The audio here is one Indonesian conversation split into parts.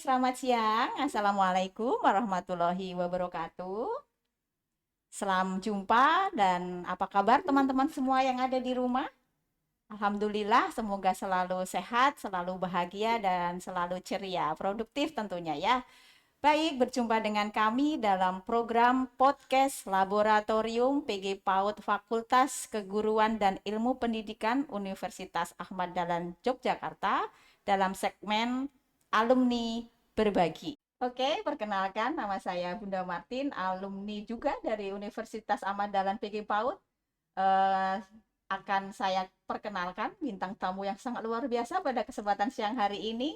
selamat siang. Assalamualaikum warahmatullahi wabarakatuh. Selamat jumpa dan apa kabar teman-teman semua yang ada di rumah? Alhamdulillah, semoga selalu sehat, selalu bahagia, dan selalu ceria, produktif tentunya ya. Baik, berjumpa dengan kami dalam program podcast Laboratorium PG PAUD Fakultas Keguruan dan Ilmu Pendidikan Universitas Ahmad Dahlan Yogyakarta dalam segmen Alumni Berbagi. Oke, perkenalkan nama saya Bunda Martin, alumni juga dari Universitas Ahmad Dahlan PG PAUD. Eh, akan saya perkenalkan bintang tamu yang sangat luar biasa pada kesempatan siang hari ini.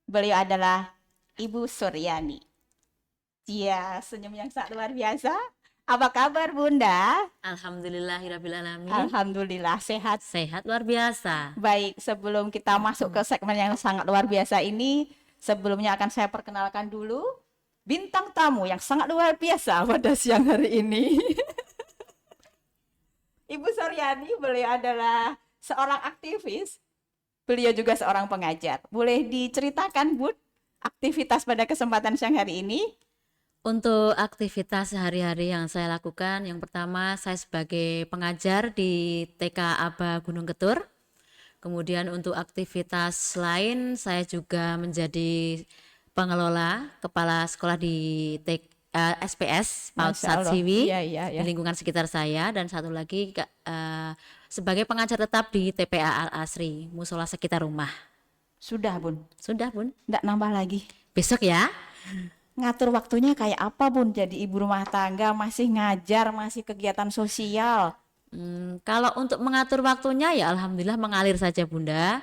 Beliau adalah Ibu Suryani. Iya, senyum yang sangat luar biasa. Apa kabar Bunda? Alhamdulillahirrabbilalamin. Alhamdulillah sehat. Sehat luar biasa. Baik, sebelum kita masuk ke segmen yang sangat luar biasa ini, sebelumnya akan saya perkenalkan dulu bintang tamu yang sangat luar biasa pada siang hari ini. Ibu Suryani, beliau adalah seorang aktivis, beliau juga seorang pengajar. Boleh diceritakan, Bun, aktivitas pada kesempatan siang hari ini? Untuk aktivitas sehari-hari yang saya lakukan, yang pertama saya sebagai pengajar di TK Aba Gunung Ketur. Kemudian untuk aktivitas lain saya juga menjadi pengelola kepala sekolah di SPS PAUD Masya Allah. Satsiwi Iya. di lingkungan sekitar saya, dan satu lagi sebagai pengajar tetap di TPA Al Asri, musola sekitar rumah. Sudah, Bun. Sudah, Bun. Nggak nambah lagi. Besok ya. Ngatur waktunya kayak apa, Bun? Jadi ibu rumah tangga, masih ngajar, masih kegiatan sosial. Kalau untuk mengatur waktunya ya alhamdulillah mengalir saja Bunda.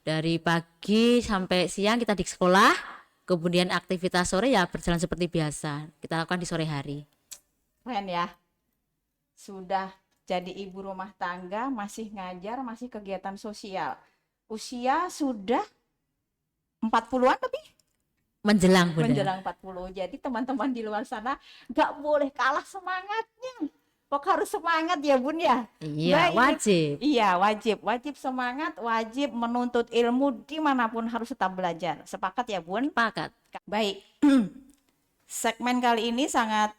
Dari pagi sampai siang kita di sekolah, kemudian aktivitas sore ya berjalan seperti biasa. Kita lakukan di sore hari. Keren ya. Sudah jadi ibu rumah tangga, masih ngajar, masih kegiatan sosial. Usia sudah 40-an lebih? Menjelang Bunda. Menjelang 40. Jadi teman-teman di luar sana nggak boleh kalah semangatnya. Kok harus semangat ya Bun ya? Iya, Baik. wajib. Iya, wajib semangat, wajib menuntut ilmu dimanapun harus tetap belajar. Sepakat ya Bun? Sepakat. Baik. Segmen kali ini sangat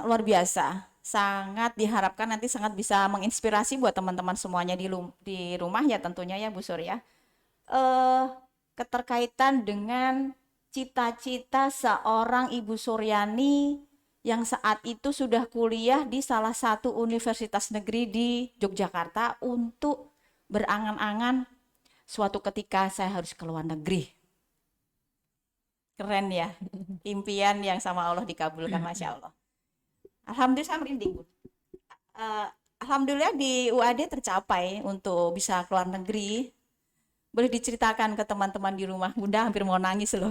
luar biasa. Sangat diharapkan nanti sangat bisa menginspirasi buat teman-teman semuanya di rumah ya tentunya ya Bu Surya. Keterkaitan dengan cita-cita seorang Ibu Suryani yang saat itu sudah kuliah di salah satu universitas negeri di Yogyakarta untuk berangan-angan suatu ketika saya harus ke luar negeri. Keren ya, impian yang sama Allah dikabulkan, Masya Allah. Alhamdulillah saya merinding, Bu. Alhamdulillah di UAD tercapai untuk bisa keluar negeri. Boleh diceritakan ke teman-teman di rumah. Bunda hampir mau nangis loh.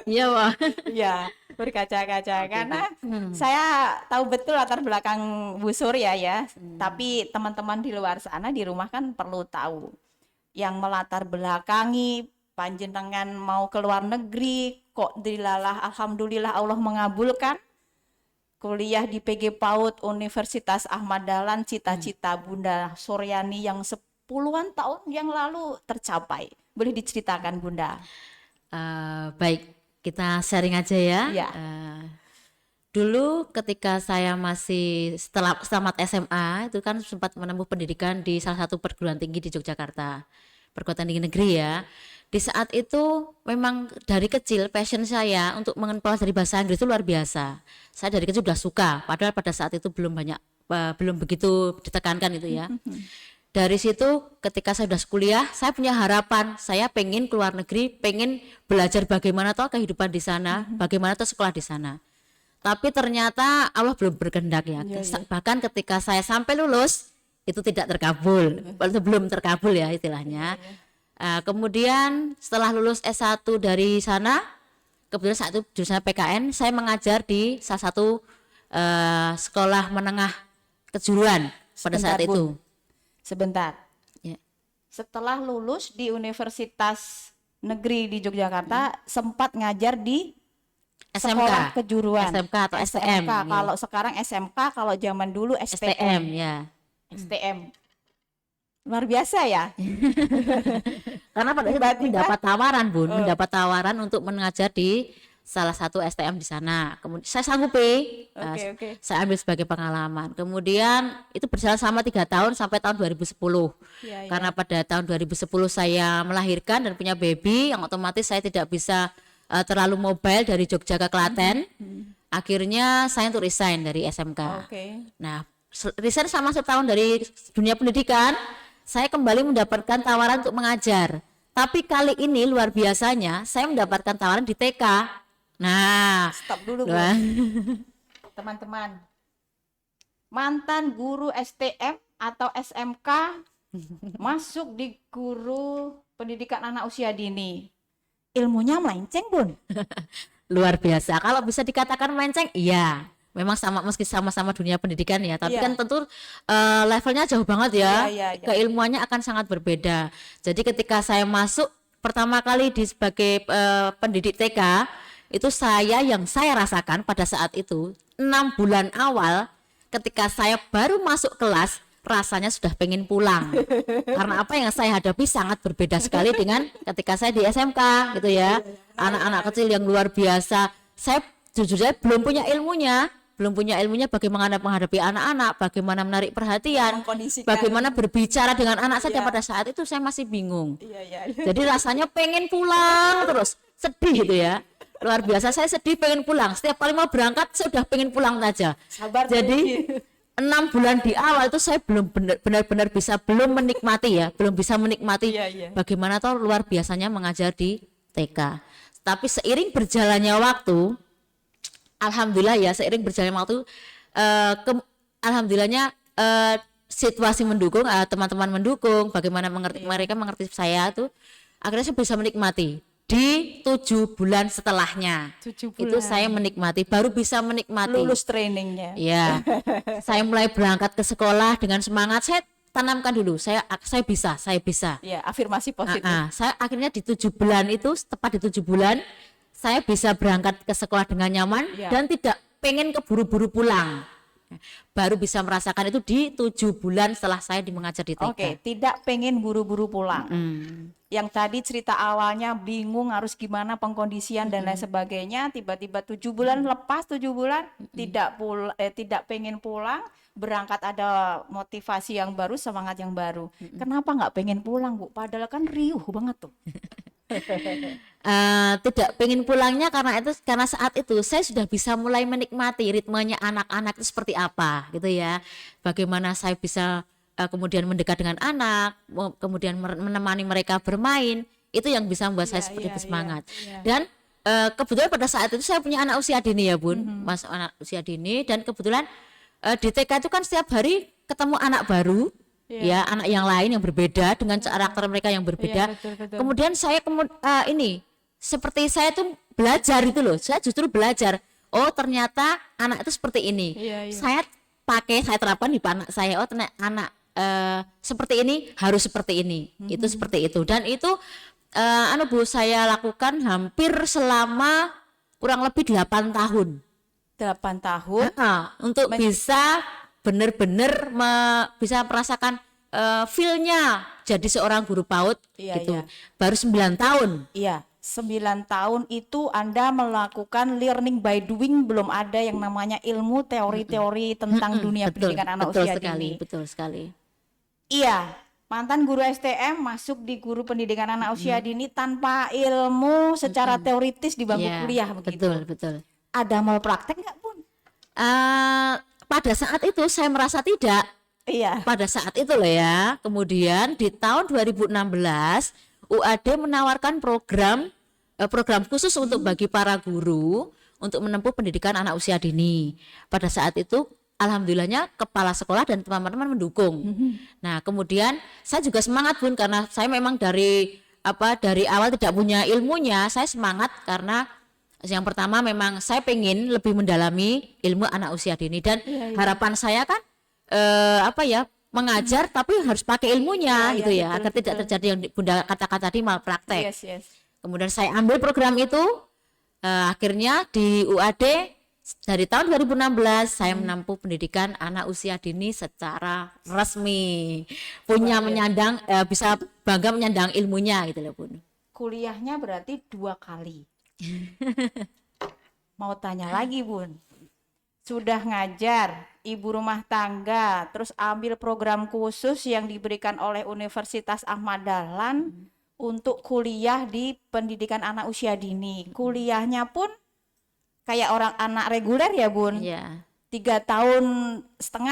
Iya, Wah. Iya, berkaca-kaca. Oke, Karena Bu. saya tahu betul latar belakang Bu Surya ya. Tapi teman-teman di luar sana di rumah kan perlu tahu. Yang melatar belakangi panjenengan mau ke luar negeri, kok dilalah alhamdulillah Allah mengabulkan. Kuliah di PG PAUD Universitas Ahmad Dahlan, cita-cita Bunda Suryani yang puluhan tahun yang lalu tercapai. Boleh diceritakan Bunda? Baik, kita sharing aja ya. Iya. Dulu ketika saya masih setelah tamat SMA itu kan sempat menempuh pendidikan di salah satu perguruan tinggi di Yogyakarta, perguruan tinggi negeri ya. Di saat itu memang dari kecil passion saya untuk mempelajari bahasa Inggris itu luar biasa. Saya dari kecil sudah suka, padahal pada saat itu belum begitu ditekankan itu ya. Dari situ ketika saya sudah kuliah, saya punya harapan, saya pengen keluar negeri, pengen belajar bagaimana toh kehidupan di sana, bagaimana toh sekolah di sana. Tapi ternyata Allah belum berkehendak ya. Bahkan ketika saya sampai lulus itu tidak terkabul, belum terkabul ya istilahnya. Kemudian setelah lulus S1 dari sana, kebetulan saat itu jurusan PKN, saya mengajar di salah satu sekolah menengah kejuruan pada saat itu. Sebentar. Ya. Setelah lulus di Universitas Negeri di Yogyakarta, sempat ngajar di SMK, sekolah kejuruan. SMK atau STM. SMK. Kalau sekarang SMK, kalau zaman dulu STM. STM ya. STM. Luar biasa ya. Karena pada saat Tiba-tiba mendapat tawaran, Bun, mendapat tawaran untuk mengajar di salah satu STM di sana. Kemudian saya sanggupi, oke. saya ambil sebagai pengalaman. Kemudian itu berjalan selama 3 tahun sampai tahun 2010. Iya, Karena iya. pada tahun 2010 saya melahirkan dan punya baby, yang otomatis saya tidak bisa terlalu mobile dari Jogja ke Klaten. Akhirnya saya untuk resign dari SMK. Oke. Nah, resign sama setahun dari dunia pendidikan, saya kembali mendapatkan tawaran untuk mengajar. Tapi kali ini luar biasanya, saya mendapatkan tawaran di TK. Nah, Stop dulu, Bu. wah, Teman-teman. Mantan guru STM atau SMK masuk di guru pendidikan anak usia dini. Ilmunya melenceng, Bun. luar biasa. Kalau bisa dikatakan melenceng, iya. Memang sama, meski sama-sama dunia pendidikan ya, tapi Iya. kan tentu levelnya jauh banget ya. Iya. Keilmuannya akan sangat berbeda. Jadi ketika saya masuk pertama kali sebagai pendidik TK, itu yang saya rasakan pada saat itu 6 bulan awal ketika saya baru masuk kelas, rasanya sudah pengen pulang. Karena apa yang saya hadapi sangat berbeda sekali dengan ketika saya di SMK gitu ya. Anak-anak kecil yang luar biasa. Saya jujur saja belum punya ilmunya bagaimana menghadapi anak-anak, bagaimana menarik perhatian, Mengkondisikan. bagaimana berbicara dengan anak saja. Iya. Pada saat itu saya masih bingung. Iya. Jadi rasanya pengen pulang terus, sedih gitu ya. Luar biasa, saya sedih pengen pulang. Setiap kali mau berangkat saya sudah pengen pulang saja. Sabar. Jadi 6 bulan di awal itu saya belum benar-benar belum bisa menikmati Iya. bagaimana tuh luar biasanya mengajar di TK. Tapi seiring berjalannya waktu, alhamdulillah ya, seiring berjalannya waktu, alhamdulillahnya situasi mendukung, teman-teman mendukung, bagaimana mereka mengerti saya tuh, akhirnya saya bisa menikmati. Di 7 bulan setelahnya 7 itu saya menikmati, baru bisa menikmati. lulus trainingnya. Ya, saya mulai berangkat ke sekolah dengan semangat. Saya tanamkan dulu, saya bisa. Ya, afirmasi positif. Saya akhirnya di 7 bulan itu, tepat di 7 bulan, saya bisa berangkat ke sekolah dengan nyaman dan tidak pengen keburu-buru pulang. Baru bisa merasakan itu di 7 bulan setelah saya mengajar di TK. Oke, tidak pengen buru-buru pulang. Yang tadi cerita awalnya bingung harus gimana pengkondisian dan lain sebagainya, tiba-tiba 7 bulan lepas 7 bulan tidak pengen pulang, berangkat ada motivasi yang baru, semangat yang baru. Kenapa nggak pengen pulang, Bu? Padahal kan riuh banget tuh. Tidak pengen pulangnya karena saat itu saya sudah bisa mulai menikmati ritmenya anak-anak itu seperti apa gitu ya. Bagaimana saya bisa kemudian mendekat dengan anak, kemudian menemani mereka bermain, itu yang bisa membuat saya seperti bersemangat. Dan kebetulan pada saat itu saya punya anak usia dini ya, Bun, mas anak usia dini, dan kebetulan di TK itu kan setiap hari ketemu anak baru. Ya, anak yang lain yang berbeda dengan karakter mereka yang berbeda. Betul. Kemudian saya seperti saya tuh belajar itu loh. Saya justru belajar. Oh, ternyata anak itu seperti ini. Saya terapkan di anak saya. Oh, ternyata anak seperti ini harus seperti ini. Itu seperti itu. Dan itu Bu, saya lakukan hampir selama kurang lebih 8 tahun. 8 tahun Untuk bisa benar-benar bisa merasakan feel-nya jadi seorang guru PAUD gitu. Baru 9 tahun. Iya, 9 tahun itu Anda melakukan learning by doing, belum ada yang namanya ilmu teori-teori tentang dunia pendidikan anak usia dini. Betul sekali. Iya, mantan guru STM masuk di guru pendidikan anak usia dini tanpa ilmu secara teoritis di bangku kuliah begitu. Betul. Ada mal praktek nggak, Bun? Pada saat itu saya merasa tidak. Iya. Pada saat itu loh ya. Kemudian di tahun 2016 UAD menawarkan program khusus untuk bagi para guru untuk menempuh pendidikan anak usia dini. Pada saat itu alhamdulillahnya kepala sekolah dan teman-teman mendukung. Nah, kemudian saya juga semangat, Bun, karena saya memang dari awal tidak punya ilmunya. Saya semangat karena yang pertama memang saya pengen lebih mendalami ilmu anak usia dini, dan harapan saya kan mengajar tapi harus pakai ilmunya gitu ya, agar tidak terjadi yang Bunda katakan tadi, malpraktek. Yes. Kemudian saya ambil program itu, akhirnya di UAD Dari tahun 2016 saya menempuh pendidikan anak usia dini secara resmi. Punya menyandang bisa bangga menyandang ilmunya gitu loh, Bun. Kuliahnya berarti 2 kali. Mau tanya lagi, Bun. Sudah ngajar, ibu rumah tangga, terus ambil program khusus yang diberikan oleh Universitas Ahmad Dahlan untuk kuliah di pendidikan anak usia dini. Kuliahnya pun kayak orang anak reguler ya, Bun. Iya. 3,5 tahun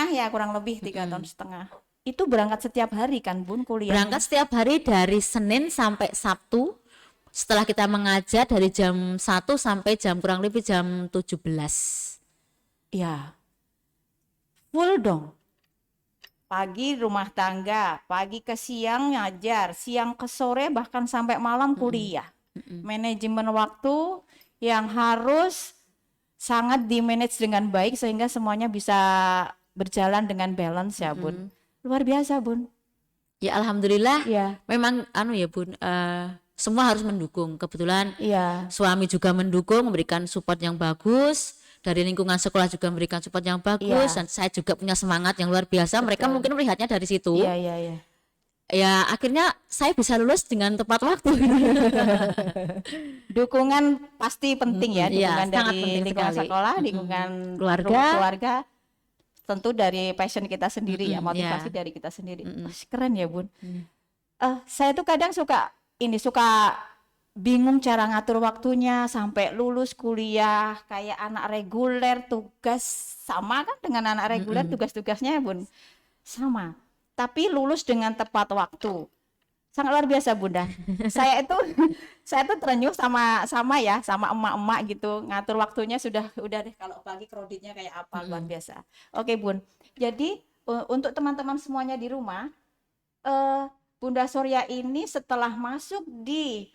ya, kurang lebih 3,5 tahun. Itu berangkat setiap hari kan, Bun, kuliahnya? Berangkat setiap hari dari Senin sampai Sabtu. Setelah kita mengajar dari jam 1 sampai jam kurang lebih jam 17. Ya, full dong. Pagi rumah tangga, pagi ke siang ngajar, siang ke sore bahkan sampai malam kuliah. Manajemen waktu yang harus sangat di-manage dengan baik sehingga semuanya bisa berjalan dengan balance ya, Bun. Luar biasa, Bun. Ya alhamdulillah. Iya. Memang ya Bun, semua harus mendukung. Kebetulan Iya. suami juga mendukung, memberikan support yang bagus. Dari lingkungan sekolah juga memberikan support yang bagus. Iya. Dan saya juga punya semangat yang luar biasa. Mereka mungkin melihatnya dari situ. Iya, iya, iya. Ya akhirnya saya bisa lulus dengan tepat waktu. Dukungan pasti penting ya, Iya, dukungan sangat dari penting lingkungan sekali. sekolah, lingkungan keluarga, tentu dari passion kita sendiri ya, motivasi dari kita sendiri. Wah, keren ya, Bun. Saya tuh kadang suka bingung cara ngatur waktunya sampai lulus kuliah kayak anak reguler, tugas sama kan dengan anak reguler, tugas-tugasnya ya, Bun, sama. Tapi lulus dengan tepat waktu. Sangat luar biasa, Bunda. saya itu terenyuh sama emak-emak gitu, ngatur waktunya udah deh, kalau pagi kreditnya kayak apa, luar biasa. Oke, Bun. Jadi untuk teman-teman semuanya di rumah, Bunda Surya ini setelah masuk di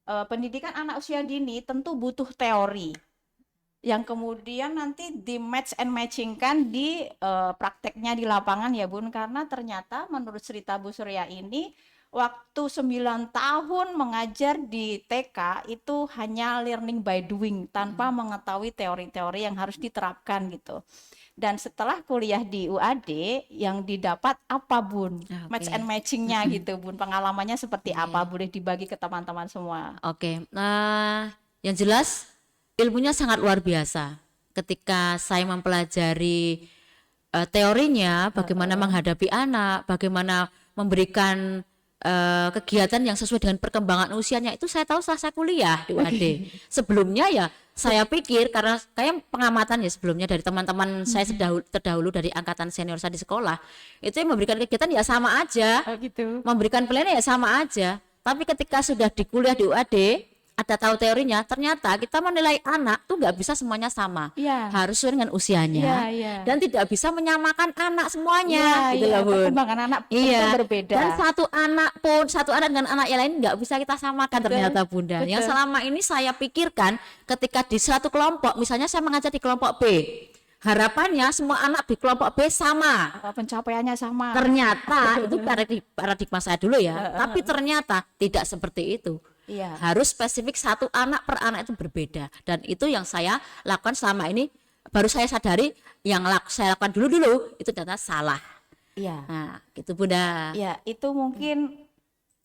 pendidikan anak usia dini tentu butuh teori yang kemudian nanti di match and matchingkan di prakteknya di lapangan ya, Bun, karena ternyata menurut cerita Bu Surya ini waktu 9 tahun mengajar di TK itu hanya learning by doing tanpa mengetahui teori-teori yang harus diterapkan gitu. Dan setelah kuliah di UAD yang didapat apa, Bun? Match and matchingnya gitu, Bun. Pengalamannya seperti apa? Boleh dibagi ke teman-teman semua. Oke. Yang jelas ilmunya sangat luar biasa. Ketika saya mempelajari teorinya, bagaimana menghadapi anak, bagaimana memberikan kegiatan yang sesuai dengan perkembangan usianya, itu saya tahu setelah saya kuliah di UAD. Sebelumnya ya saya pikir, karena kayak pengamatan ya sebelumnya dari teman-teman saya terdahulu dari angkatan senior saya di sekolah, itu yang memberikan kegiatan ya sama aja, Gitu. memberikan pilihan ya sama aja. Tapi ketika sudah di kuliah di UAD, ada tahu teorinya, ternyata kita menilai anak tuh nggak bisa semuanya sama, harus sesuai dengan usianya, dan tidak bisa menyamakan anak semuanya, gitu loh, Bun. Perkembangan anak berbeda. Dan satu anak dengan anak yang lain nggak bisa kita samakan. Betul. Ternyata, Bunda. Betul. Yang selama ini saya pikirkan, ketika di suatu kelompok, misalnya saya mengajar di kelompok B, harapannya semua anak di kelompok B sama, pencapaiannya sama. Ternyata itu paradigma saya dulu ya, tapi ternyata tidak seperti itu. Iya. Harus spesifik satu anak per anak itu berbeda, dan itu yang saya lakukan selama ini. Baru saya sadari yang saya lakukan dulu itu ternyata salah. Iya. Nah, gitu, Bunda. Ya, itu mungkin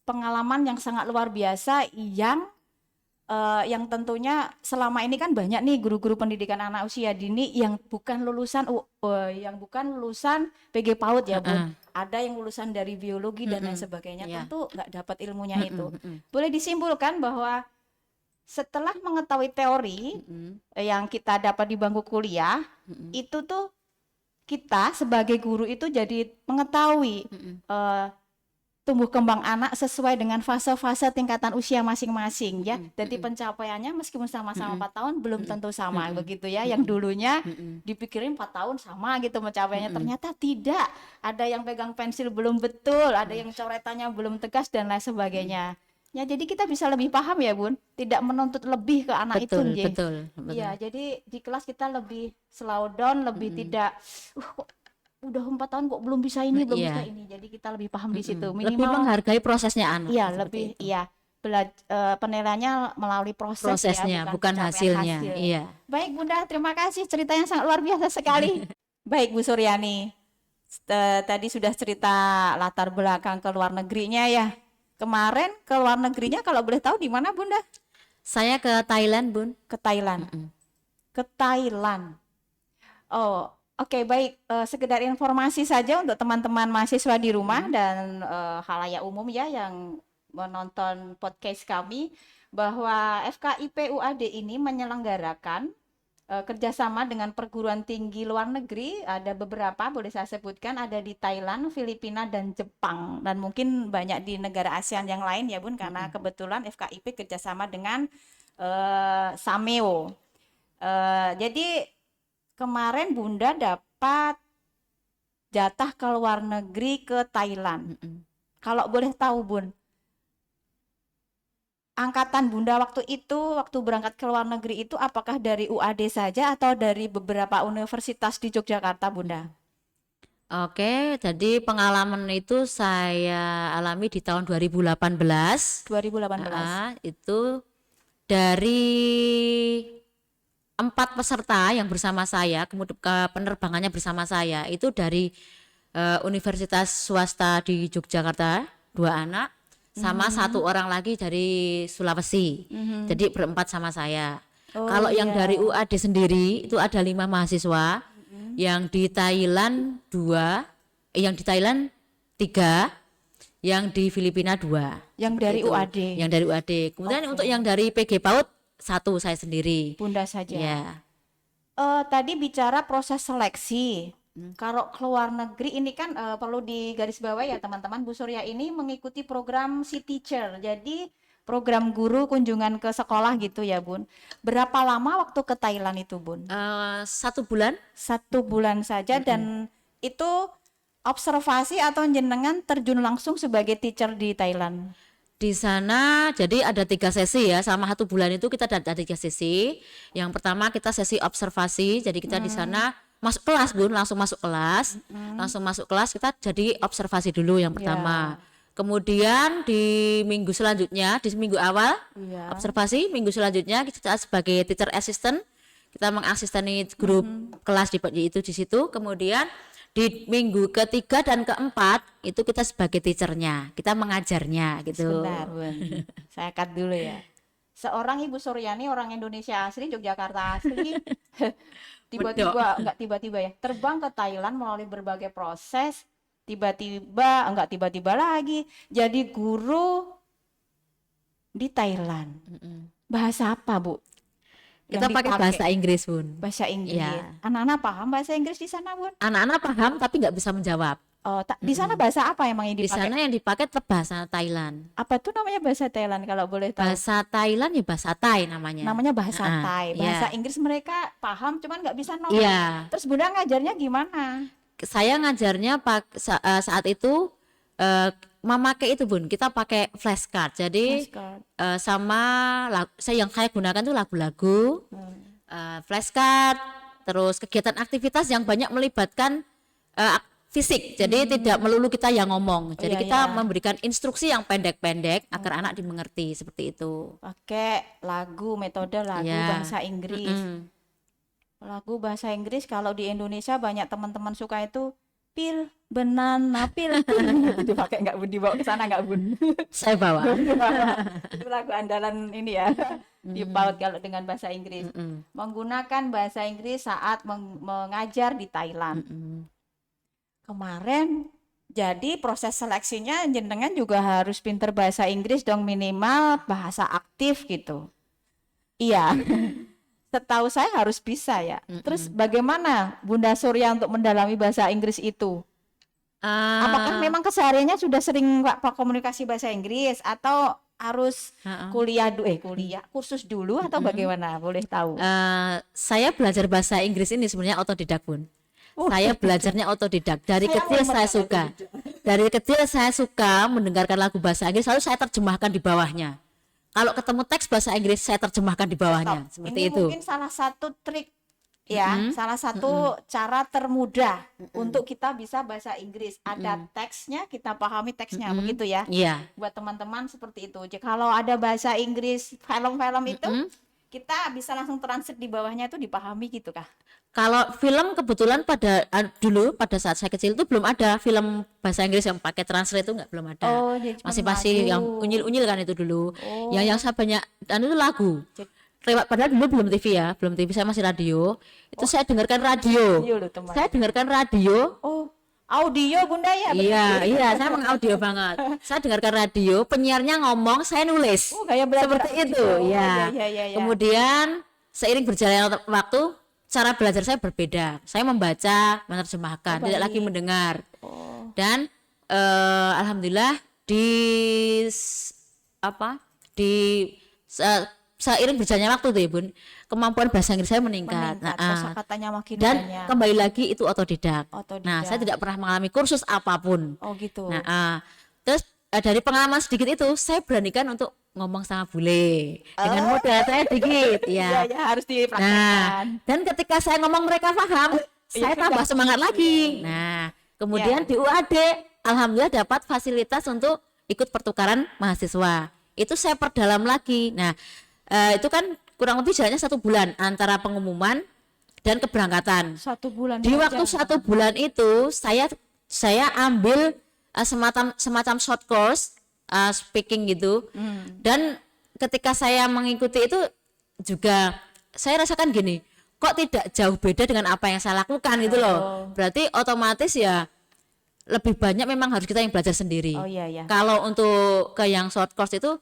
pengalaman yang sangat luar biasa yang tentunya selama ini kan banyak nih guru-guru pendidikan anak usia dini yang bukan lulusan PG PAUD ya, Bun. Ada yang lulusan dari biologi dan lain sebagainya, tentu nggak dapat ilmunya itu. Boleh disimpulkan bahwa setelah mengetahui teori yang kita dapat di bangku kuliah, itu tuh kita sebagai guru itu jadi mengetahui tumbuh kembang anak sesuai dengan fase-fase tingkatan usia masing-masing ya. Jadi pencapaiannya meskipun sama-sama 4 tahun belum tentu sama begitu ya. Yang dulunya dipikirin 4 tahun sama gitu pencapaiannya, ternyata tidak. Ada yang pegang pensil belum betul, ada yang coretannya belum tegas dan lain sebagainya. Ya, jadi kita bisa lebih paham ya, Bun, tidak menuntut lebih ke anak itu. Betul. Ya, jadi di kelas kita lebih slow down, lebih tidak udah 4 tahun kok belum bisa ini, belum bisa ini. Jadi kita lebih paham di situ. Minimal lebih menghargai prosesnya anak. Iya, lebih itu. Iya. penilaiannya melalui proses ya, Prosesnya, bukan pencapaian hasilnya. hasil. Iya. Baik Bunda, terima kasih, ceritanya sangat luar biasa sekali. Baik Bu Suryani, tadi sudah cerita latar belakang ke luar negerinya ya. Kemarin ke luar negerinya kalau boleh tahu di mana Bunda? Saya ke Thailand, Bun. Ke Thailand. Mm-mm. Ke Thailand. Oh, oke, baik. Sekedar informasi saja untuk teman-teman mahasiswa di rumah dan khalayak umum ya yang menonton podcast kami, bahwa FKIP UAD ini menyelenggarakan kerjasama dengan perguruan tinggi luar negeri. Ada beberapa, boleh saya sebutkan, ada di Thailand, Filipina, dan Jepang, dan mungkin banyak di negara ASEAN yang lain ya Bun, karena kebetulan FKIP kerjasama dengan Sameo. Jadi kemarin Bunda dapat jatah ke luar negeri ke Thailand. Kalau boleh tahu Bun, angkatan Bunda waktu itu, waktu berangkat ke luar negeri itu, apakah dari UAD saja atau dari beberapa universitas di Yogyakarta Bunda? Oke, jadi pengalaman itu saya alami di tahun 2018. 2018. Itu dari 4 peserta yang bersama saya, kemudian penerbangannya bersama saya, itu dari universitas swasta di Yogyakarta, 2 anak, sama 1 orang lagi dari Sulawesi. Jadi berempat sama saya. Oh, Kalau yang iya. dari UAD sendiri itu ada 5 mahasiswa, yang di Thailand 2, yang di Thailand 3, yang di Filipina 2. Yang dari Itu, UAD. Yang dari UAD. Kemudian untuk yang dari PG PAUD 1 saya sendiri. Bunda saja. Ya. Tadi bicara proses seleksi. Kalau ke luar negeri ini kan perlu digarisbawahi ya teman-teman, Bu Surya ini mengikuti program Si Teacher. Jadi program guru kunjungan ke sekolah gitu ya Bun. Berapa lama waktu ke Thailand itu Bun? 1 bulan. 1 bulan saja dan itu observasi atau jenengan terjun langsung sebagai teacher di Thailand? Di sana jadi ada 3 sesi ya, sama 1 bulan itu kita ada 3 sesi. Yang pertama kita sesi observasi, jadi kita di sana masuk kelas Bun, langsung masuk kelas. Langsung masuk kelas kita jadi observasi dulu yang pertama. Kemudian di minggu selanjutnya, di minggu awal observasi, minggu selanjutnya kita sebagai teacher assistant, kita mengasisteni grup kelas di situ. Kemudian di minggu ketiga dan keempat itu kita sebagai teachernya, kita mengajarnya gitu. Sebentar Bun, saya cut dulu ya. Seorang Ibu Suryani, orang Indonesia asli, Yogyakarta asli, tiba-tiba ya, terbang ke Thailand melalui berbagai proses, tiba-tiba lagi jadi guru di Thailand. Bahasa apa Bu? Kita Yang pakai dipakai? bahasa Inggris Bun. Bahasa Inggris. Iya. Anak-anak paham bahasa Inggris di sana Bun? Anak-anak paham tapi nggak bisa menjawab. Oh, di sana bahasa apa emang yang Di dipakai? sana yang dipakai tetap bahasa Thailand. Apa tuh namanya bahasa Thailand kalau boleh tahu? Bahasa Thailand ya bahasa Thai namanya. Namanya bahasa Ah, Thai. iya. Bahasa Inggris mereka paham cuman nggak bisa ngomong. Iya. Terus Bunda ngajarnya gimana? Saya ngajarnya saat itu memakai itu Bun, kita pakai flashcard. Jadi Flashcard. sama yang saya gunakan tuh lagu-lagu, flashcard, terus kegiatan aktivitas yang banyak melibatkan fisik. Jadi tidak melulu kita yang ngomong. Jadi Iya, kita iya. memberikan instruksi yang pendek-pendek agar anak dimengerti seperti itu. Pakai metode lagu Iya. bahasa Inggris. Lagu bahasa Inggris kalau di Indonesia banyak teman-teman suka itu pil, banana, pil. Dipakai nggak Bun? Dibawa ke sana nggak Bun? Saya bawa. Itu lagu andalan ini ya. Dipaut kalau dengan bahasa Inggris. Menggunakan bahasa Inggris saat mengajar di Thailand. Kemarin jadi proses seleksinya jenengan juga harus pinter bahasa Inggris dong, minimal bahasa aktif gitu. Iya. Setahu saya harus bisa ya. Terus bagaimana Bunda Surya untuk mendalami bahasa Inggris itu? Apakah memang kesehariannya sudah sering Pak komunikasi bahasa Inggris atau harus kuliah kursus dulu atau bagaimana? Boleh tahu? Saya belajar bahasa Inggris ini sebenarnya otodidak Bun. Saya belajarnya otodidak. Dari kecil saya suka. Dari kecil saya suka mendengarkan lagu bahasa Inggris, lalu saya terjemahkan di bawahnya. Kalau ketemu teks bahasa Inggris saya terjemahkan di bawahnya. Seperti Ini itu. mungkin salah satu trik ya, salah satu cara termudah untuk kita bisa bahasa Inggris. Ada teksnya, kita pahami teksnya, begitu ya. Iya. Buat teman-teman seperti itu. Jadi kalau ada bahasa Inggris film-film itu, kita bisa langsung translate di bawahnya itu dipahami gitu kah? Kalau film kebetulan dulu pada saat saya kecil itu belum ada film bahasa Inggris yang pakai translate, itu belum ada. Oh, jadi cuma Masih yang lagu. unyil-unyil kan itu dulu. Oh. Yang saya banyak dan itu lagu. Jadi- Lewat, padahal dulu belum TV ya, belum TV, saya masih radio. Itu saya dengarkan radio. Iya loh, teman. Saya dengarkan radio. Oh, audio Bunda ya? Iya, saya mengaudio banget. Saya dengarkan radio, penyiarnya ngomong, saya nulis. Oh, kayak belajar Seperti itu, audio. ya. Iya. Kemudian seiring berjalannya waktu, cara belajar saya berbeda. Saya membaca, menerjemahkan, tidak lagi mendengar. Dan alhamdulillah seiring berjalannya waktu tuh ya Bun, kemampuan bahasa Inggris saya meningkat. Kosakatanya makin Dan banyak. kembali lagi itu otodidak. Otodidak. Nah, saya tidak pernah mengalami kursus apapun. Oh gitu. Nah, terus dari pengalaman sedikit itu saya beranikan untuk ngomong sama bule dengan modal saya dikit Iya, ya. harus dipraktekkan. Nah, dan ketika saya ngomong mereka paham, saya tambah semangat lagi. Nah, kemudian di UAD alhamdulillah dapat fasilitas untuk ikut pertukaran mahasiswa. Itu saya perdalam lagi. Nah, itu kan kurang lebih jalannya 1 bulan antara pengumuman dan keberangkatan. 1 bulan. Di saja. waktu 1 bulan itu saya ambil semacam short course speaking gitu. Dan ketika saya mengikuti itu juga saya rasakan gini, kok tidak jauh beda dengan apa yang saya lakukan gitu loh. Berarti otomatis ya lebih banyak memang harus kita yang belajar sendiri. Oh iya. Kalau untuk ke yang short course itu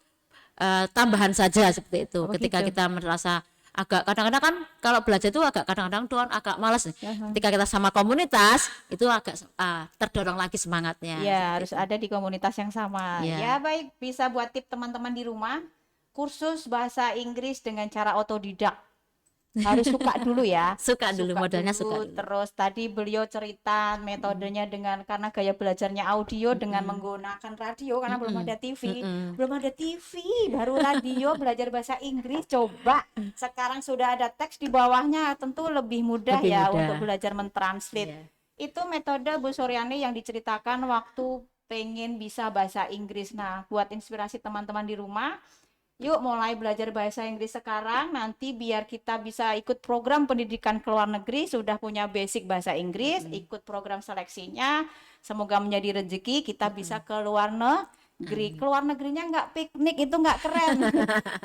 tambahan saja seperti itu. Ketika gitu. kita merasa agak kadang-kadang kan kalau belajar itu kadang-kadang doang agak malas nih. Ketika kita sama komunitas itu agak terdorong lagi semangatnya. Ya, harus ada di komunitas yang sama. Iya. Ya, baik, bisa buat tip teman-teman di rumah, kursus bahasa Inggris dengan cara otodidak. Harus suka dulu ya. Suka dulu, modalnya suka dulu. Terus tadi beliau cerita metodenya dengan karena gaya belajarnya audio dengan menggunakan radio karena belum ada TV. Belum ada TV, baru radio belajar bahasa Inggris. Coba sekarang sudah ada teks di bawahnya, tentu lebih mudah Lebih ya mudah. untuk belajar mentranslate. Itu metode Bu Suryani yang diceritakan waktu pengen bisa bahasa Inggris. Nah, buat inspirasi teman-teman di rumah, yuk mulai belajar bahasa Inggris sekarang, nanti biar kita bisa ikut program pendidikan ke luar negeri, sudah punya basic bahasa Inggris, ikut program seleksinya, semoga menjadi rezeki kita bisa ke luar negeri. Ke luar negerinya nggak piknik, itu nggak keren.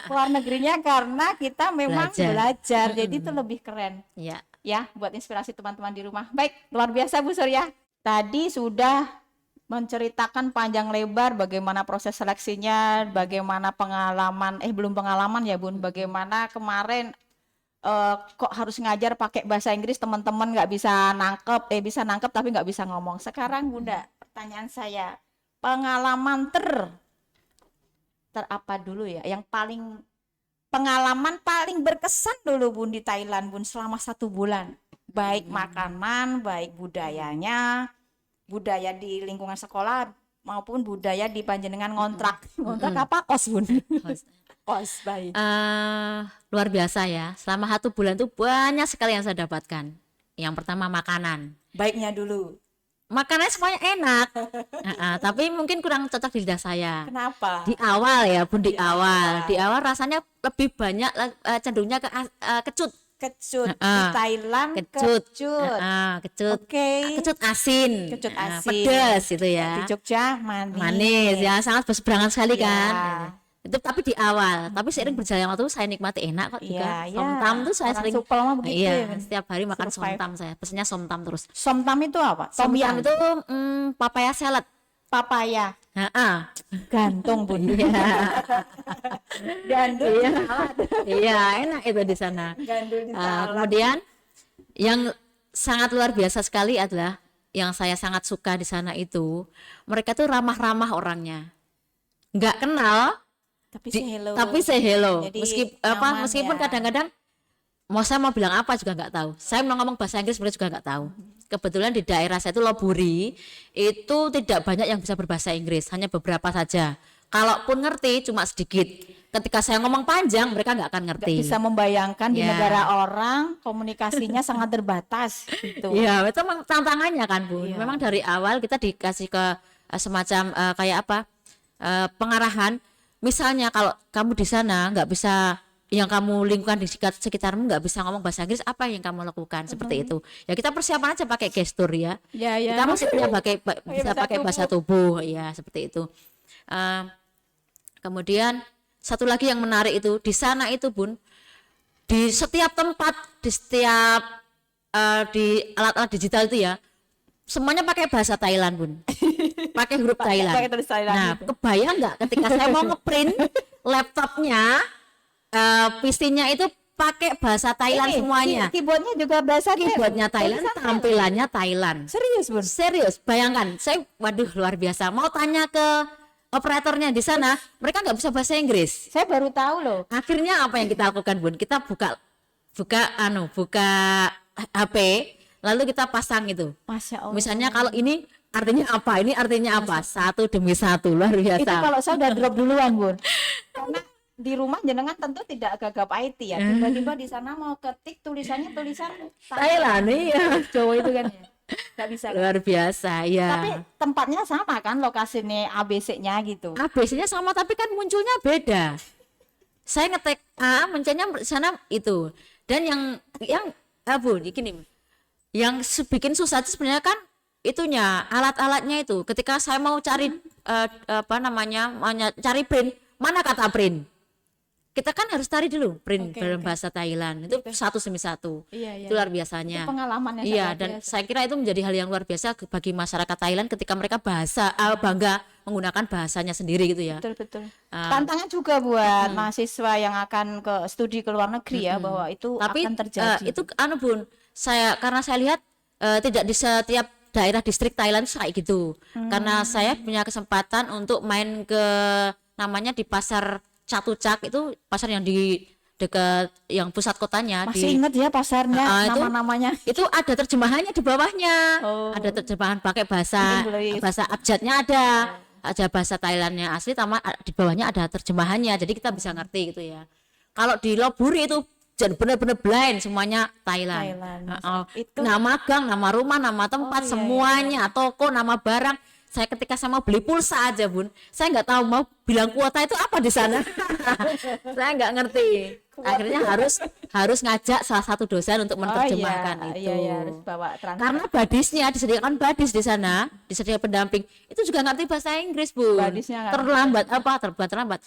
Ke luar negerinya karena kita memang belajar, jadi itu lebih keren. Ya. Ya, buat inspirasi teman-teman di rumah. Baik, luar biasa Bu Surya. Tadi sudah menceritakan panjang lebar bagaimana proses seleksinya, bagaimana pengalaman, belum pengalaman ya Bun, bagaimana kemarin kok harus ngajar pakai bahasa Inggris, teman-teman nggak bisa nangkep, bisa nangkep tapi nggak bisa ngomong. Sekarang Bunda, pertanyaan saya, pengalaman apa dulu ya, yang pengalaman paling berkesan dulu Bun di Thailand Bun selama 1 bulan, baik makanan, baik budayanya, budaya di lingkungan sekolah maupun budaya di panjenengan ngontrak apa kos Bun? Kos, baik. Luar biasa ya, selama 1 bulan itu banyak sekali yang saya dapatkan. Yang pertama makanan. Baiknya dulu. Makanannya semuanya enak, tapi mungkin kurang cocok di lidah saya. Kenapa? Di awal ya Bun, di awal rasanya lebih banyak cenderungnya ke kecut. Kecut di Thailand, kecut. Kecut. Oke. Kecut asin. Kecut asin. Pedas itu ya. Di Jogja manis. Manis ya, sangat berseberangan sekali Ya. kan. Itu tapi di awal, tapi seiring berjalannya waktu saya nikmati enak kok juga. Iya, Somtam tuh saya orang sering supel mah begitu iya, ya, Bun. setiap hari makan Survive. somtam saya. Pesennya somtam terus. Somtam itu apa? Tom Somtam yum. itu papaya salad. Papaya. Heeh. Gantung Bun. Gandul di salad. Iya, enak itu di sana. Gandul di salad. Kemudian yang sangat luar biasa sekali adalah yang saya sangat suka di sana itu mereka tuh ramah-ramah orangnya. Nggak kenal Tapi say hello. tapi say hello. Jadi Meskipun nyaman ya. kadang-kadang saya mau bilang apa juga nggak tahu. Saya mau ngomong bahasa Inggris mereka juga nggak tahu. Kebetulan di daerah saya itu Lopburi itu tidak banyak yang bisa berbahasa Inggris, hanya beberapa saja. Kalaupun ngerti cuma sedikit. ketika saya ngomong panjang mereka nggak akan Nggak ngerti. bisa membayangkan di Ya. negara orang komunikasinya sangat terbatas gitu. Iya, itu memang tantangannya kan Bun. Iya. Memang dari awal kita dikasih ke semacam kayak apa pengarahan. Misalnya kalau kamu di sana nggak bisa, yang kamu lingkungan di sekitarmu nggak bisa ngomong bahasa Inggris, apa yang kamu lakukan seperti itu? Ya kita persiapan aja pakai gestur ya. Ya, ya. Kita masih bisa pakai bahasa tubuh, ya seperti itu. Eh, Kemudian satu lagi yang menarik itu di sana itu Bun, di setiap tempat, di setiap di alat-alat digital itu ya, semuanya pakai bahasa Thailand Bun, pakai huruf Thailand. pakai tulis Thailand Nah, gitu. kebayang nggak ketika saya mau ngeprint laptopnya, PC-nya itu pakai bahasa Thailand Ini, semuanya. keyboardnya juga bahasa Keyboardnya Thailand, tampilannya Thailand. Serius Bun? Serius, bayangkan, saya waduh luar biasa. Mau tanya ke operatornya di sana, mereka nggak bisa bahasa Inggris. Saya baru tahu loh. Akhirnya apa yang kita lakukan Bun? Kita buka HP, lalu kita pasang itu. Masya Allah. Misalnya kalau ini artinya apa, ini artinya apa, satu demi satu, luar Itu biasa. kalau saya udah drop duluan Bun. Karena di rumah jenengan tentu tidak gagap IT ya. Tiba-tiba di sana mau ketik tulisan Thailand, iya. Jawa itu kan ya. Nggak bisa. Luar biasa, ya. Tapi tempatnya sama kan lokasinya ABC-nya gitu. ABC-nya sama tapi kan munculnya beda. Saya ngetik A, munculnya sana itu. Dan yang Bu, gini. Yang bikin susah itu sebenarnya kan itunya, alat-alatnya itu. Ketika saya mau cari cari print, mana kata print? Kita kan harus cari dulu print Oke, dalam oke. bahasa Thailand. Itu satu demi satu. Iya, iya. Itu luar Itu biasanya. pengalaman yang Iya, sangat dan biasa. saya kira itu menjadi hal yang luar biasa bagi masyarakat Thailand ketika mereka bangga menggunakan bahasanya sendiri gitu ya. Betul. Ah. Tantangan juga buat mahasiswa yang akan ke studi ke luar negeri ya, bahwa itu Tapi akan terjadi. itu Bun, karena saya lihat tidak di setiap daerah distrik Thailand kayak gitu. Karena saya punya kesempatan untuk main ke namanya di pasar Chatuchak, itu pasar yang di dekat yang pusat kotanya. Masih ingat ya pasarnya, itu- nama-namanya. Itu ada terjemahannya di bawahnya. Oh. Ada terjemahan pakai bahasa Inggris. abjadnya ada bahasa Thailandnya asli, sama di bawahnya ada terjemahannya. Jadi kita bisa ngerti gitu ya. Kalau di Lopburi itu jadi benar-benar blind, semuanya Thailand. Itu Nama gang, nama rumah, nama tempat, iya, semuanya, toko, nama barang. Saya ketika saya mau beli pulsa aja Bun, saya nggak tahu mau bilang kuota itu apa di sana. Saya nggak ngerti. Akhirnya harus ngajak salah satu dosen untuk menerjemahkan itu. Iya, harus bawa transfer. Karena badisnya disediakan badis di sana, disediakan pendamping. Itu juga ngerti bahasa Inggris, Bu. Badisnya nggak Terlambat.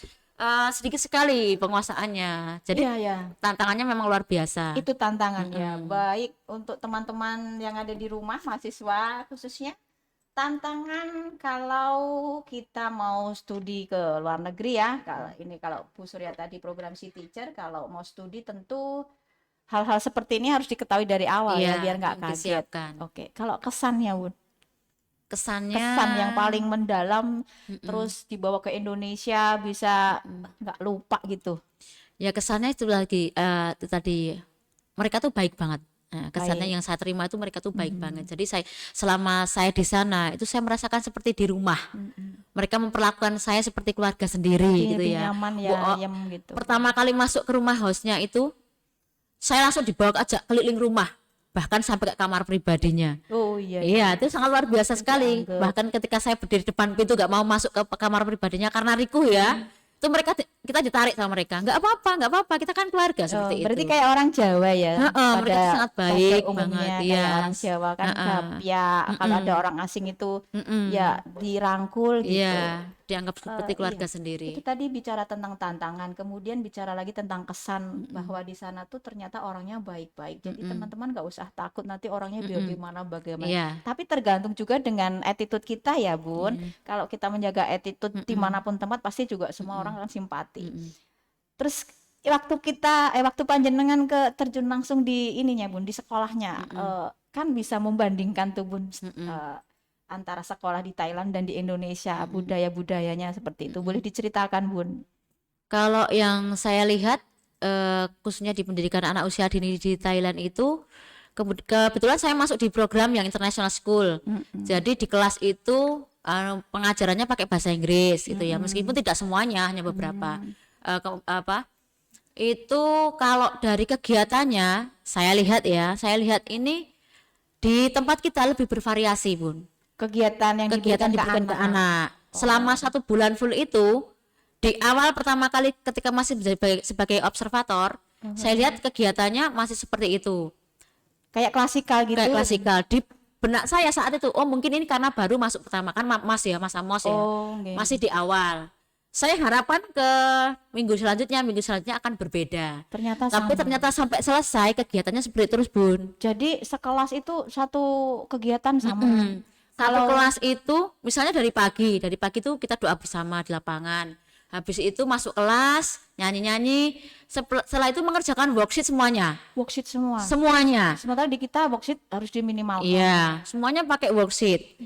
Sedikit sekali penguasaannya. Jadi Iya. tantangannya memang luar biasa. Itu tantangannya. Baik untuk teman-teman yang ada di rumah, mahasiswa khususnya. Tantangan kalau kita mau studi ke luar negeri ya. Kalau Bu Surya tadi program Si Teacher, kalau mau studi tentu hal-hal seperti ini harus diketahui dari awal ya, Iya, biar nggak kaget. disiapkan. Oke, kalau kesannya Bun, Kesannya kesan yang paling mendalam terus dibawa ke Indonesia bisa nggak lupa gitu. ya kesannya itu lagi itu tadi, mereka tuh baik banget. Nah, kesannya yang saya terima itu mereka tuh baik banget. Jadi selama saya di sana itu saya merasakan seperti di rumah. Mereka memperlakukan saya seperti keluarga sendiri gitu Lebih ya. nyaman ya, ayem gitu. Pertama kali masuk ke rumah hostnya itu saya langsung dibawa ajak keliling rumah, bahkan sampai ke kamar pribadinya. Oh iya. Iya, itu sangat luar biasa sekali. dianggap. Bahkan ketika saya berdiri depan pintu gak mau masuk ke kamar pribadinya karena ricuh ya. Itu kita ditarik sama mereka. Nggak apa-apa, kita kan keluarga seperti Berarti itu. kayak orang Jawa ya. Mereka tuh sangat baik pada umumnya banget, kayak iya. orang Jawa kan gapya. Kalau ada orang asing itu ya dirangkul gitu. Iya, dianggap seperti keluarga Iya. sendiri. Itu tadi bicara tentang tantangan, kemudian bicara lagi tentang kesan bahwa di sana tuh ternyata orangnya baik-baik. Jadi teman-teman nggak usah takut nanti orangnya bagaimana. Iya. Tapi tergantung juga dengan attitude kita ya, Bun. Kalau kita menjaga attitude dimanapun tempat pasti juga semua orang akan simpati. Terus waktu panjenengan terjun langsung di ininya, Bun, di sekolahnya, kan bisa membandingkan tuh, Bun, antara sekolah di Thailand dan di Indonesia, budaya-budayanya seperti itu. Boleh diceritakan, Bun? Kalau yang saya lihat khususnya di pendidikan anak usia dini di Thailand itu kebetulan saya masuk di program yang international school. Jadi di kelas itu pengajarannya pakai bahasa Inggris gitu ya. Meskipun tidak semuanya, hanya beberapa. itu kalau dari kegiatannya saya lihat ini di tempat kita lebih bervariasi, Bun. Kegiatan yang Kegiatan diberikan ke anak. Selama 1 bulan full itu, di awal pertama kali ketika masih sebagai observator, saya lihat kegiatannya masih seperti itu, kayak klasikal gitu. kayak klasikal. Di benak saya saat itu, oh mungkin ini karena baru masuk pertama kan Mas ya, Mas Amos ya, Okay. masih di awal. Saya harapan ke minggu selanjutnya akan berbeda. Ternyata Tapi sama. ternyata sampai selesai kegiatannya seperti terus, Bun. Jadi sekelas itu satu kegiatan sama. Satu kelas itu misalnya dari pagi itu kita doa bersama di lapangan. Habis itu masuk kelas, nyanyi-nyanyi. Setelah itu mengerjakan worksheet semuanya. Worksheet semua. Semuanya. Sementara di kita worksheet harus diminimalkan. Iya, semuanya pakai worksheet.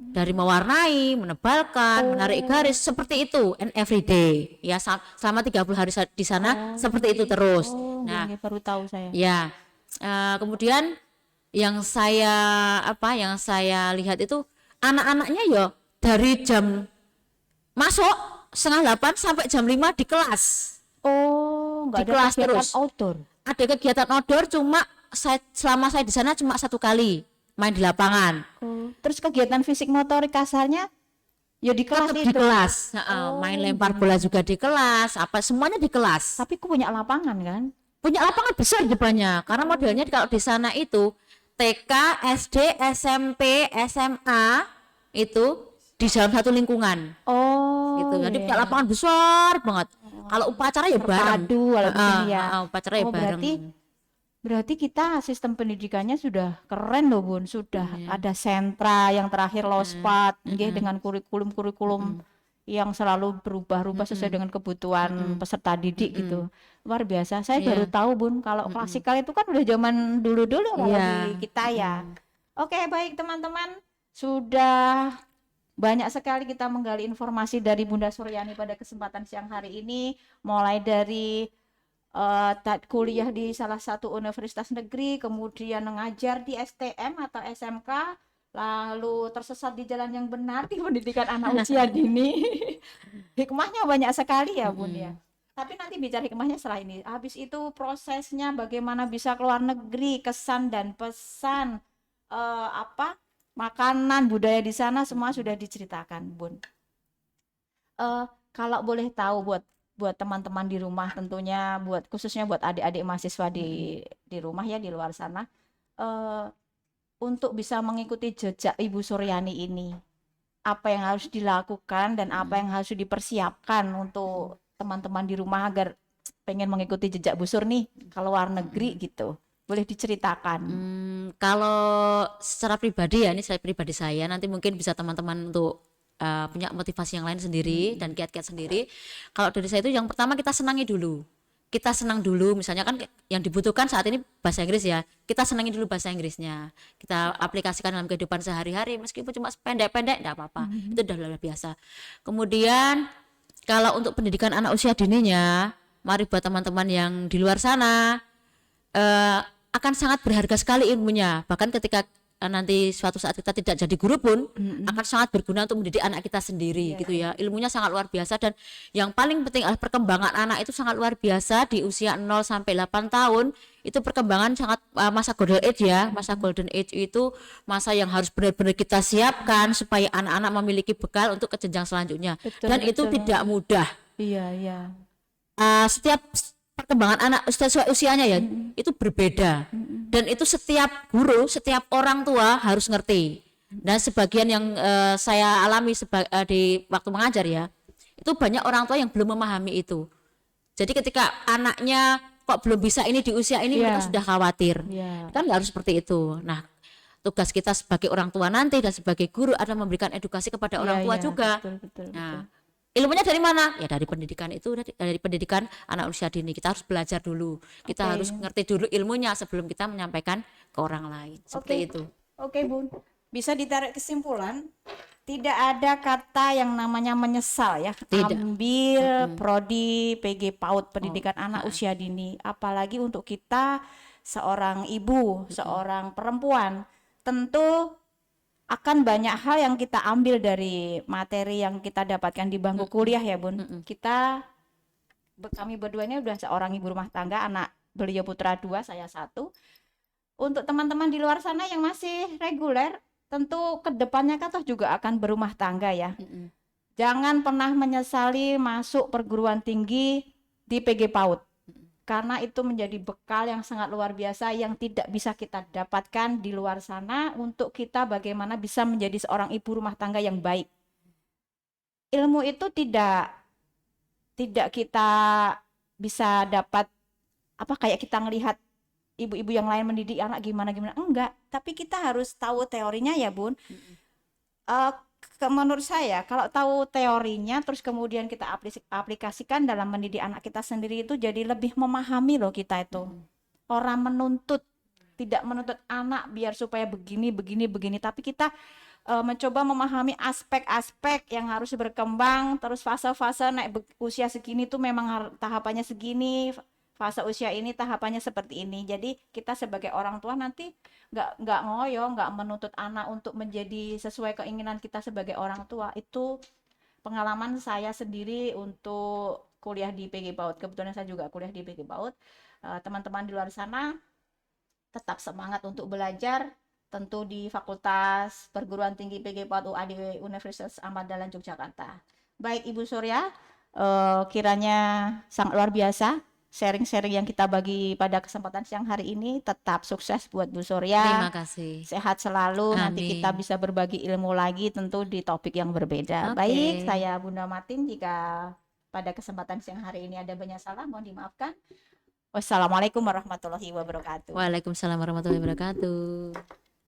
Dari mewarnai, menebalkan, menarik garis, seperti itu and every day. Ya, selama 30 hari di sana seperti itu terus. Nah, baru tahu saya. ya. Kemudian yang saya lihat itu anak-anaknya ya dari jam masuk 7:30 sampai jam 5 di kelas. Nggak Di ada kelas kegiatan terus. outdoor. Ada kegiatan outdoor cuma selama saya di sana cuma 1 kali main di lapangan. Terus kegiatan fisik motorik kasarnya ya di kelas Tetap itu. di kelas. Main lempar bola juga di kelas, semuanya di kelas. Tapi aku punya lapangan kan? Punya lapangan besar depannya karena modelnya kalau di sana itu TK, SD, SMP, SMA itu di dalam satu lingkungan. Gitu. Jadi punya lapangan besar banget. Kalau upacara ya bareng. Terpadu kalau di sini ya. Upacara ya bareng. Berarti kita sistem pendidikannya sudah keren loh, Bun. Sudah ada sentra yang terakhir LOSPAT, dengan kurikulum-kurikulum yang selalu berubah-ubah sesuai dengan kebutuhan peserta didik gitu. Luar biasa. Saya baru tahu, Bun, kalau klasikal itu kan udah zaman dulu-dulu kalau di kita ya. Oke, baik teman-teman. Sudah banyak sekali kita menggali informasi dari Bunda Suryani pada kesempatan siang hari ini, mulai dari kuliah di salah satu universitas negeri, kemudian mengajar di STM atau SMK, lalu tersesat di jalan yang benar di pendidikan anak usia dini. Hikmahnya banyak sekali ya, Bun ya. Tapi nanti bicara hikmahnya setelah ini. Habis itu prosesnya bagaimana bisa keluar negeri, kesan dan pesan makanan budaya di sana semua sudah diceritakan, Bun. Kalau boleh tahu buat teman-teman di rumah, tentunya khususnya buat adik-adik mahasiswa di rumah ya, di luar sana, untuk bisa mengikuti jejak Ibu Suryani ini, apa yang harus dilakukan dan apa yang harus dipersiapkan untuk teman-teman di rumah agar pengen mengikuti jejak Bu Sur nih ke luar negeri gitu, boleh diceritakan? Kalau secara pribadi ya, ini saya pribadi saya, nanti mungkin bisa teman-teman untuk punya motivasi yang lain sendiri dan kiat-kiat sendiri. Kalau dari saya itu yang pertama kita senangi dulu. Kita senang dulu, misalnya kan yang dibutuhkan saat ini bahasa Inggris ya. Kita senangi dulu bahasa Inggrisnya. Kita aplikasikan dalam kehidupan sehari-hari meskipun cuma pendek-pendek enggak apa-apa. Itu udah luar biasa. Kemudian kalau untuk pendidikan anak usia dininya, mari buat teman-teman yang di luar sana akan sangat berharga sekali ilmunya. Bahkan ketika nanti suatu saat kita tidak jadi guru pun akan sangat berguna untuk mendidik anak kita sendiri gitu ya. Ilmunya sangat luar biasa dan yang paling penting adalah perkembangan anak itu sangat luar biasa di usia 0 sampai 8 tahun. Itu perkembangan sangat masa golden age ya. Masa golden age itu masa yang harus benar-benar kita siapkan supaya anak-anak memiliki bekal untuk ke jenjang selanjutnya. Dan itu tidak mudah. Iya. Setiap perkembangan anak sesuai usianya ya itu berbeda dan itu setiap guru, setiap orang tua harus ngerti. Dan sebagian yang saya alami di waktu mengajar ya, itu banyak orang tua yang belum memahami itu. Jadi ketika anaknya kok belum bisa ini di usia ini, mereka sudah khawatir. Kan nggak harus seperti itu. Nah, tugas kita sebagai orang tua nanti dan sebagai guru adalah memberikan edukasi kepada orang tua juga. Betul. Ilmunya dari mana? Ya dari pendidikan itu, dari pendidikan anak usia dini. Kita harus belajar dulu. Kita harus ngerti dulu ilmunya sebelum kita menyampaikan ke orang lain. Seperti itu. Oke, Bun. Bisa ditarik kesimpulan, tidak ada kata yang namanya menyesal ya. Tidak. Ambil prodi PG PAUD pendidikan anak usia dini. Apalagi untuk kita seorang ibu, seorang perempuan. Tentu akan banyak hal yang kita ambil dari materi yang kita dapatkan di bangku kuliah ya, Bun. Kita kami berdua ini udah seorang ibu rumah tangga, anak beliau putra 2, saya 1. Untuk teman-teman di luar sana yang masih reguler, tentu kedepannya kan toh juga akan berumah tangga ya. Mm-mm. Jangan pernah menyesali masuk perguruan tinggi di PG PAUD, karena itu menjadi bekal yang sangat luar biasa yang tidak bisa kita dapatkan di luar sana untuk kita bagaimana bisa menjadi seorang ibu rumah tangga yang baik. Ilmu itu tidak kita bisa dapat apa kayak kita ngelihat ibu-ibu yang lain mendidik anak gimana gimana, enggak, tapi kita harus tahu teorinya ya Bun. Eh, Menurut saya kalau tahu teorinya terus kemudian kita aplikasikan dalam mendidik anak kita sendiri itu jadi lebih memahami loh kita itu. Orang menuntut, tidak menuntut anak biar supaya begini begini begini, tapi kita mencoba memahami aspek-aspek yang harus berkembang, terus fase-fase naik usia segini tuh memang tahapannya segini, fase usia ini tahapannya seperti ini. Jadi kita sebagai orang tua nanti nggak ngoyo, nggak menuntut anak untuk menjadi sesuai keinginan kita sebagai orang tua. Itu pengalaman saya sendiri untuk kuliah di PG PAUD. Kebetulan saya juga kuliah di PG PAUD. Teman-teman di luar sana tetap semangat untuk belajar, tentu di Fakultas Perguruan Tinggi PG PAUD UAD Universitas Ahmad Dahlan Yogyakarta. Baik Ibu Surya, kiranya sangat luar biasa sharing-sharing yang kita bagi pada kesempatan siang hari ini. Tetap sukses buat Bu Terima Surya, kasih. sehat selalu, nanti kita Amin. bisa berbagi ilmu lagi tentu di topik yang berbeda. Oke. Baik, saya Bunda Martin, jika pada kesempatan siang hari ini ada banyak salah mohon dimaafkan. Wassalamualaikum warahmatullahi wabarakatuh. Waalaikumsalam warahmatullahi wabarakatuh.